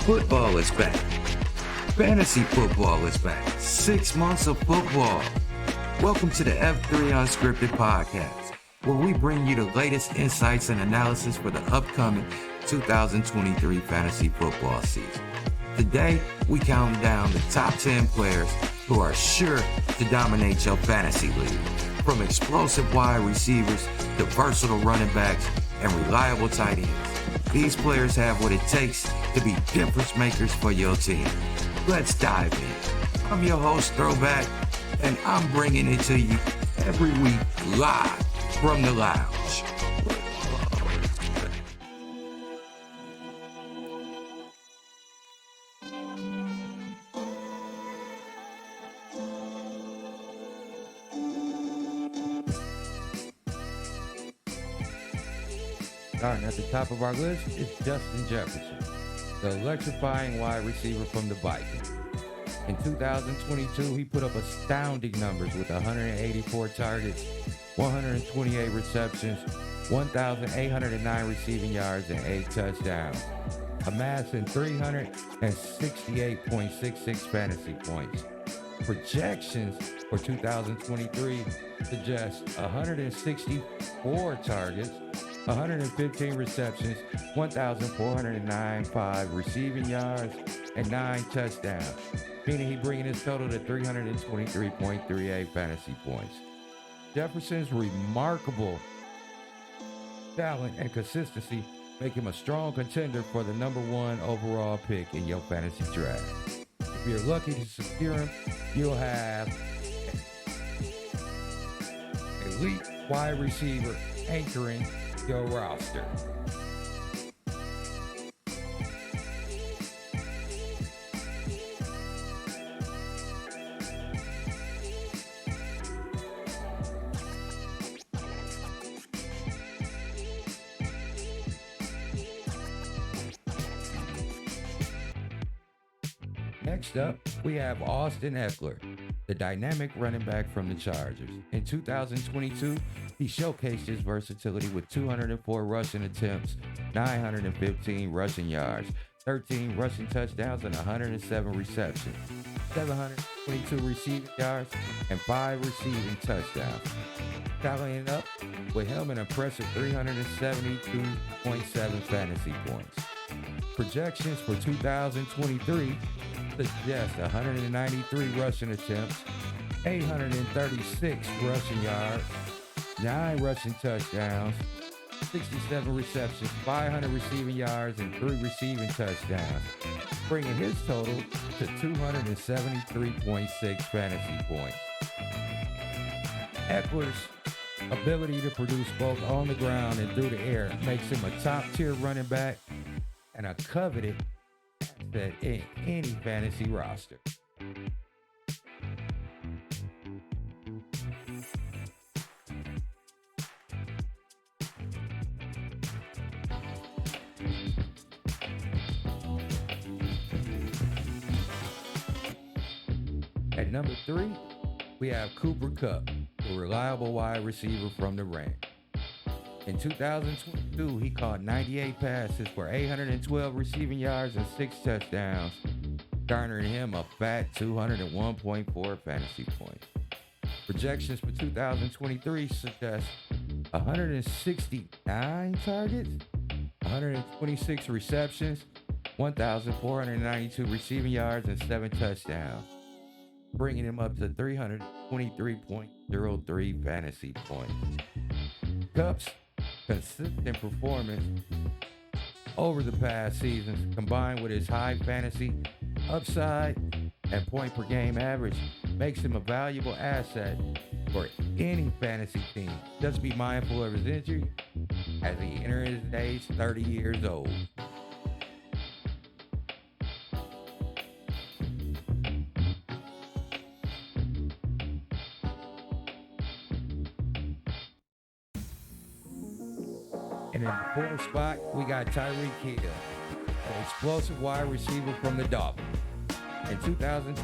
Football is back. Fantasy football is back. 6 months of football. Welcome to the F3 Unscripted Podcast, where we bring you the latest insights and analysis for the upcoming 2023 fantasy football season. Today, we count down the top 10 players who are sure to dominate your fantasy league. From explosive wide receivers to versatile running backs and reliable tight ends. These players have what it takes to be difference makers for your team. Let's dive in. I'm your host, Throwback, and I'm bringing it to you every week live from the lounge. Starting at the top of our list is Justin Jefferson, the electrifying wide receiver from the Vikings. In 2022, he put up astounding numbers with 184 targets, 128 receptions, 1,809 receiving yards, and 8 touchdowns, amassing 368.66 fantasy points. Projections for 2023 suggest 164 targets, 115 receptions, 1,495 receiving yards, and 9 touchdowns, meaning he bringing his total to 323.38 fantasy points. Jefferson's remarkable talent and consistency make him a strong contender for the number 1 overall pick in your fantasy draft. If you're lucky to secure him, you'll have elite wide receiver anchoring your roster. Next up, we have Austin Ekeler, the dynamic running back from the Chargers. In 2022, he showcased his versatility with 204 rushing attempts, 915 rushing yards, 13 rushing touchdowns, and 107 receptions, 722 receiving yards, and 5 receiving touchdowns. Tallying up with him an impressive 372.7 fantasy points. Projections for 2023 suggest 193 rushing attempts, 836 rushing yards, 9 rushing touchdowns, 67 receptions, 500 receiving yards, and 3 receiving touchdowns, bringing his total to 273.6 fantasy points. Ekeler's ability to produce both on the ground and through the air makes him a top-tier running back and a coveted asset in any fantasy roster. At number 3, we have Cooper Kupp, a reliable wide receiver from the Rams. In 2022, he caught 98 passes for 812 receiving yards and 6 touchdowns, garnering him a fat 201.4 fantasy points. Projections for 2023 suggest 169 targets, 126 receptions, 1,492 receiving yards, and 7 touchdowns, bringing him up to 323.03 fantasy points. Kupp's consistent performance over the past seasons, combined with his high fantasy upside and point per game average, makes him a valuable asset for any fantasy team. Just be mindful of his injury as he enters his age 30 years old. And in the 4th spot, we got Tyreek Hill, an explosive wide receiver from the Dolphins. In 2020,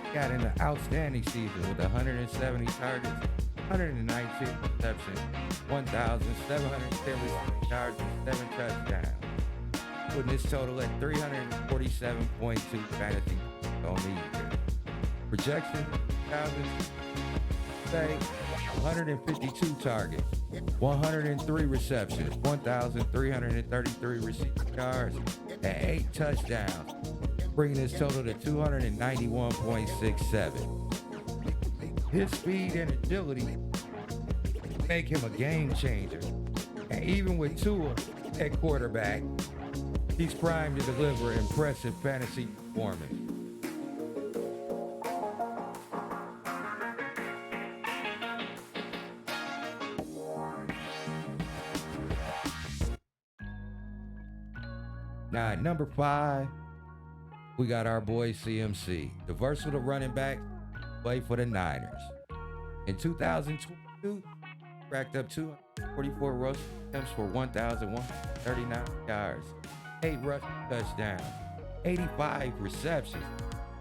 he got an outstanding season with 170 targets, 119 receptions, 1,710 receiving yards, and 7 touchdowns. putting his total at 347.2 fantasy on the year. Projection, 2000, say 152 targets, 103 receptions, 1,333 receiving yards, and 8 touchdowns, bringing his total to 291.67. His speed and agility make him a game changer. And even with Tua at quarterback, he's primed to deliver impressive fantasy performance. Now, at number 5, we got our boy CMC, the versatile running back, played for the Niners. In 2022, racked up 244 rushing attempts for 1,139 yards, 8 rushing touchdowns, 85 receptions,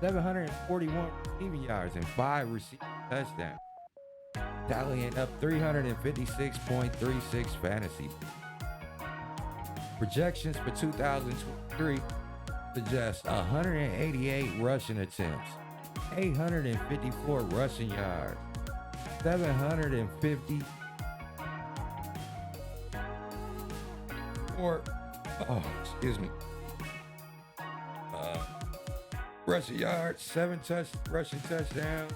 741 receiving yards, and 5 receiving touchdowns, tallying up 356.36 fantasy. Projections for 2023 suggest 188 rushing attempts, 854 rushing yards, 750 rushing yards, 7 rushing touchdowns,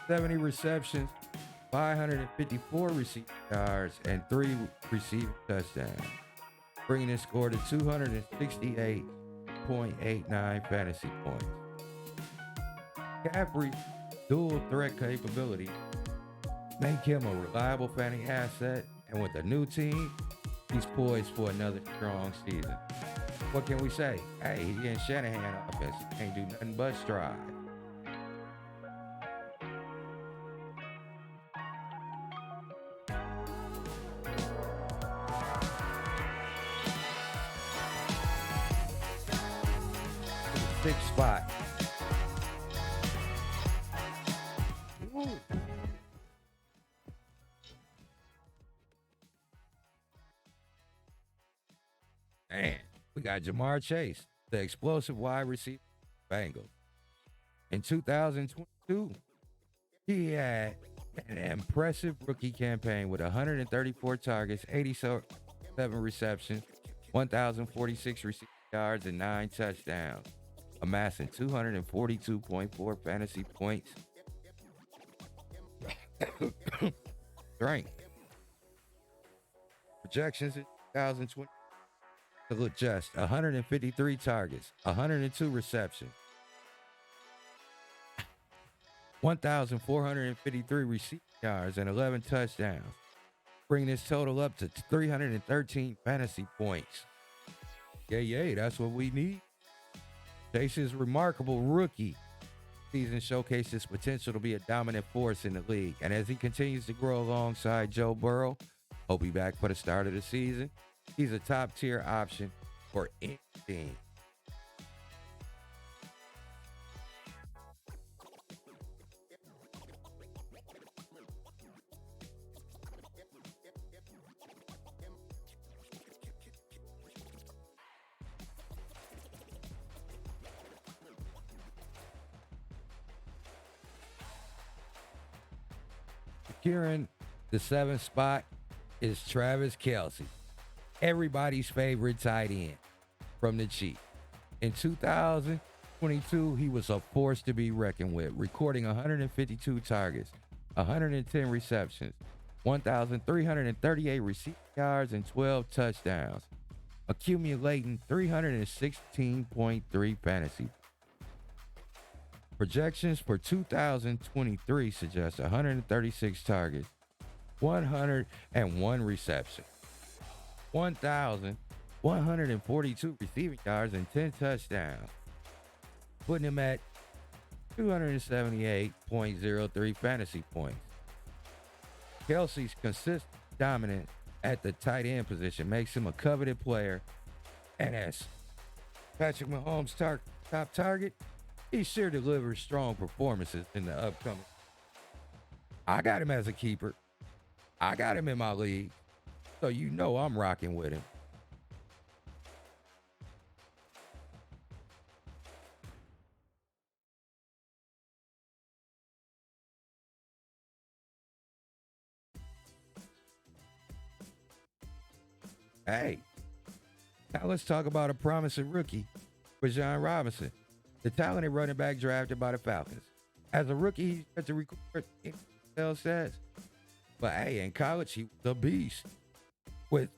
70 receptions, 554 receiving yards, and 3 receiving touchdowns, bringing his score to 268.89 fantasy points. Caffrey's dual threat capability make him a reliable fantasy asset, and with a new team, he's poised for another strong season. What can we say? Hey, he in Shanahan offense. He can't do nothing but strive. Sixth spot. Woo. Man, we got Jamar Chase, the explosive wide receiver Bengals. In 2022, he had an impressive rookie campaign with 134 targets, 87 receptions, 1,046 receiving yards, and 9 touchdowns, amassing 242.4 fantasy points. Strength. Projections in 2020 to look just 153 targets, 102 receptions, 1,453 receiving yards, and 11 touchdowns, bringing his total up to 313 fantasy points. Yeah, that's what we need. Chase's remarkable rookie season showcased his potential to be a dominant force in the league. And as he continues to grow alongside Joe Burrow, hope he's back for the start of the season, he's a top-tier option for any team. Securing the 7th spot is Travis Kelce, everybody's favorite tight end from the Chiefs. In 2022, he was a force to be reckoned with, recording 152 targets, 110 receptions, 1,338 receiving yards, and 12 touchdowns, accumulating 316.3 fantasy. Projections for 2023 suggest 136 targets, 101 receptions, 1,142 receiving yards, and 10 touchdowns, putting him at 278.03 fantasy points. Kelce's consistent dominance at the tight end position makes him a coveted player, and as Patrick Mahomes' top target, he sure delivers strong performances in the upcoming. I got him as a keeper. I got him in my league, so you know I'm rocking with him. Hey, now let's talk about a promising rookie, Bijan Robinson, the talented running back drafted by the Falcons. As a rookie, he had to record NFL stats. But hey, in college, he was a beast. With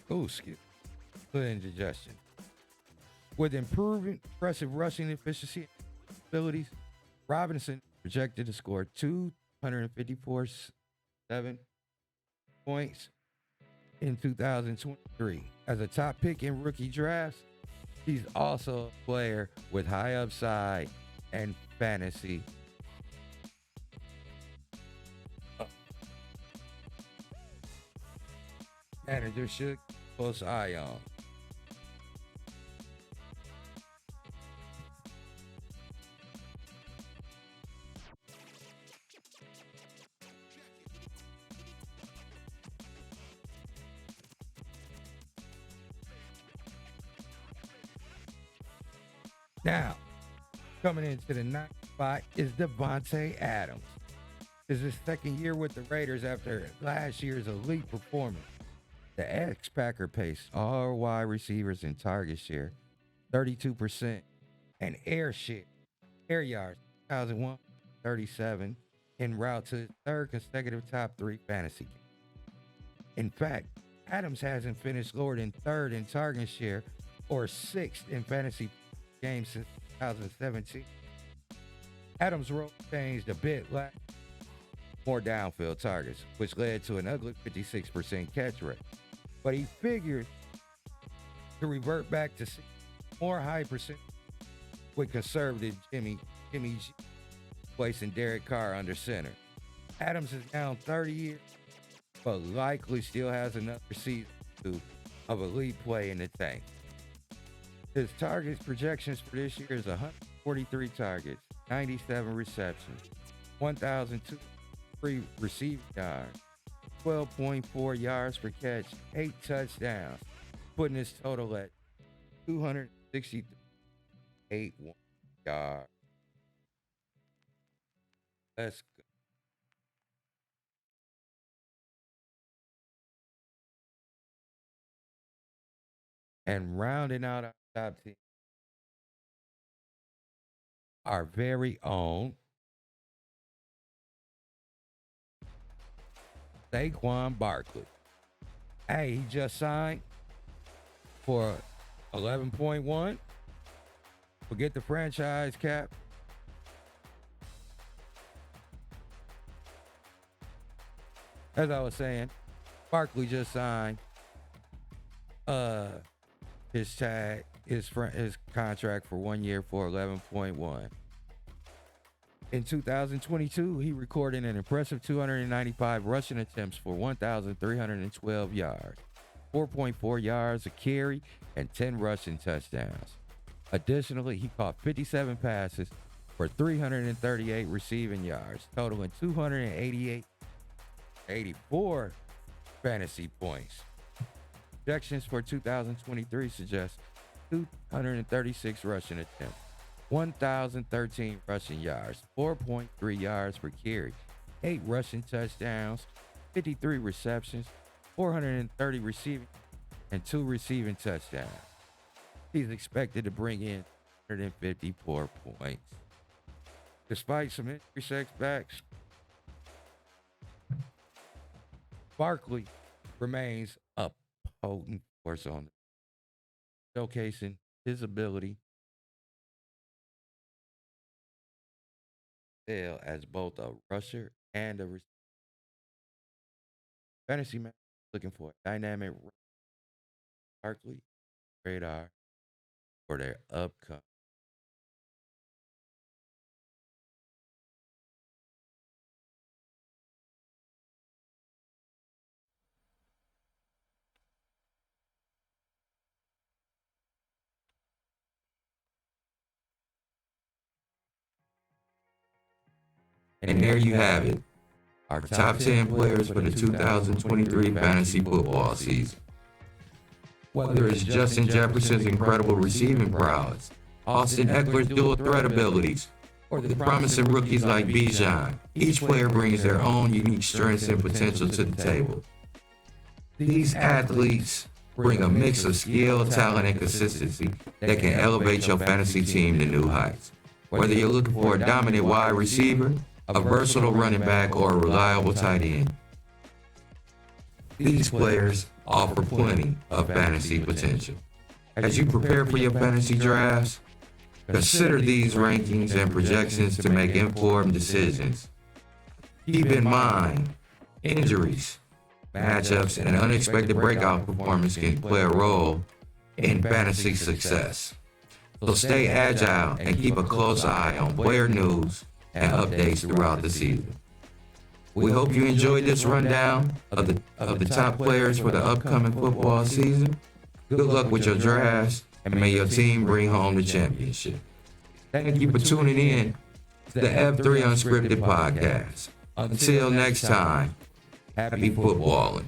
excuse me, good indigestion. With improving impressive rushing efficiency and abilities, Robinson projected to score 254.7 points in 2023. As a top pick in rookie drafts, he's also a player with high upside and fantasy. Manager should keep a close eye on. Now, coming into the ninth spot is Devontae Adams. This is his second year with the Raiders after last year's elite performance. The ex-Packer paced all wide receivers in target share, 32%, and air yards, 1,137, en route to his third consecutive top 3 fantasy game. In fact, Adams hasn't finished lower than third in target share or sixth in fantasy games since 2017. Adams' role changed a bit last more downfield targets, which led to an ugly 56% catch rate. But he figured to revert back to more high percent with conservative Jimmy G, placing Derek Carr under center. Adams is now 30 years, but likely still has another season of elite play in the tank. His targets projections for this year is 143 targets, 97 receptions, 1,002 receiving yards, 12.4 yards per catch, 8 touchdowns, putting his total at 268 yards. Let's go. And rounding out our top team, our very own Saquon Barkley. Hey, he just signed for 11.1. Forget the franchise cap. As I was saying, Barkley just signed his contract for 1 year for 11.1. In 2022, he recorded an impressive 295 rushing attempts for 1,312 yards, 4.4 yards a carry, and 10 rushing touchdowns. Additionally, he caught 57 passes for 338 receiving yards, totaling 284 fantasy points. Projections for 2023 suggest 236 rushing attempts, 1,013 rushing yards, 4.3 yards per carry, 8 rushing touchdowns, 53 receptions, 430 receiving, and 2 receiving touchdowns. He's expected to bring in 154 points. Despite some injury setbacks, Barkley remains a potent force on the showcasing his ability as both a rusher and a receiver. Fantasy man looking for a dynamic Barkley radar for their upcoming. And there you have it, our top 10 players for the 2023 fantasy football season. Whether it's Justin Jefferson's incredible receiving prowess, Austin Eckler's dual threat abilities, or The promising rookies like Bijan. Each player brings their own unique strengths and potential to the table. These athletes bring a mix of skill, talent, and consistency that can elevate your fantasy team to new heights. Whether you're looking for a dominant wide receiver, a versatile running back, or a reliable tight end, these players offer plenty of fantasy potential. As you prepare for your fantasy drafts, consider these rankings and projections to make informed decisions. Keep in mind, injuries, matchups, and unexpected breakout performance can play a role in fantasy success. So stay agile and keep a close eye on player news and updates throughout the season. We hope you enjoyed this rundown of the top players for the upcoming football season. Good luck with your drafts, and may your team bring home the championship. Thank you for tuning in to the F3 Unscripted Podcast. Until next time, happy footballing.